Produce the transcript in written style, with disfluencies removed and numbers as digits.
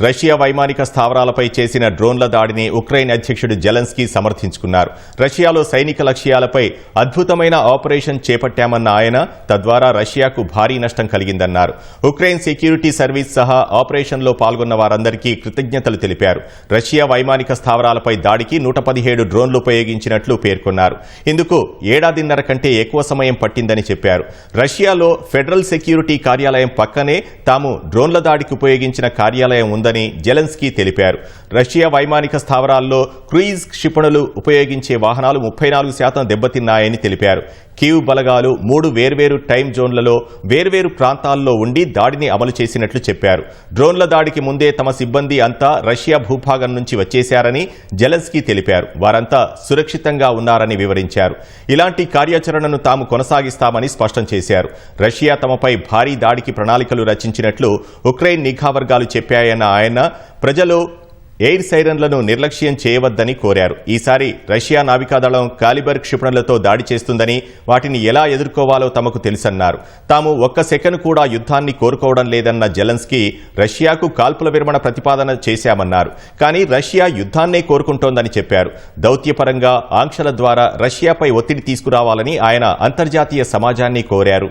Russia వైమానిక స్థావరాలపై చేసిన డ్రోన్ల దాడిని ఉక్రెయిన్ అధ్యక్షుడు జెలెన్స్కీ సమర్థించుకున్నారు. రష్యాలో సైనిక లక్ష్యాలపై అద్భుతమైన ఆపరేషన్ చేపట్టామన్న ఆయన తద్వారా రష్యాకు భారీ నష్టం కలిగిందన్నారు. ఉక్రెయిన్ సెక్యూరిటీ సర్వీస్ సహా ఆపరేషన్లో పాల్గొన్న వారందరికీ కృతజ్ఞతలు తెలిపారు. రష్యా వైమానిక స్థావరాలపై దాడికి 117 డ్రోన్లు ఉపయోగించినట్లు పేర్కొన్నారు. ఇందుకు ఏడాదిన్నర కంటే ఎక్కువ సమయం పట్టిందని చెప్పారు. రష్యాలో ఫెడరల్ సెక్యూరిటీ కార్యాలయం పక్కనే తాము డ్రోన్ల దాడికి ఉపయోగించిన కార్యాలయం ఉందని జెలెన్స్కీ తెలిపారు. రష్యా వైమానిక స్థావరాల్లో క్రూయిజ్ క్షిపణులు ఉపయోగించే వాహనాలు 34% దెబ్బతిన్నాయని తెలిపారు. కీవ్ బలగాలు 3 వేర్వేరు టైం జోన్లలో వేర్వేరు ప్రాంతాల్లో ఉండి దాడిని అమలు చేసినట్లు చెప్పారు. డ్రోన్ల దాడికి ముందే తమ సిబ్బంది అంతా రష్యా భూభాగం నుంచి వచ్చేశారని జెలెన్స్కీ తెలిపారు. వారంతా సురక్షితంగా ఉన్నారని వివరించారు. ఇలాంటి కార్యాచరణను తాము కొనసాగిస్తామని స్పష్టం చేశారు. రష్యా తమపై భారీ దాడికి ప్రణాళికలు రచించినట్లు ఉక్రెయిన్ నిఘా వర్గాలు చెప్పాయన్న ఆయన ప్రజలు ఎయిర్ సైరన్లను నిర్లక్ష్యం చేయవద్దని కోరారు. ఈసారి రష్యా నావికాదళం కాలిబర్ క్షిపణులతో దాడి చేస్తుందని, వాటిని ఎలా ఎదుర్కోవాలో తమకు తెలుసన్నారు. తాము ఒక్క సెకను కూడా యుద్ధాన్ని కోరుకోవడం లేదన్న జెలెన్స్కీ రష్యాకు కాల్పుల విరమణ ప్రతిపాదన చేశామన్నారు. కానీ రష్యా యుద్ధాన్నే కోరుకుంటోందని చెప్పారు. దౌత్యపరంగా ఆంక్షల ద్వారా రష్యాపై ఒత్తిడి తీసుకురావాలని ఆయన అంతర్జాతీయ సమాజాన్ని కోరారు.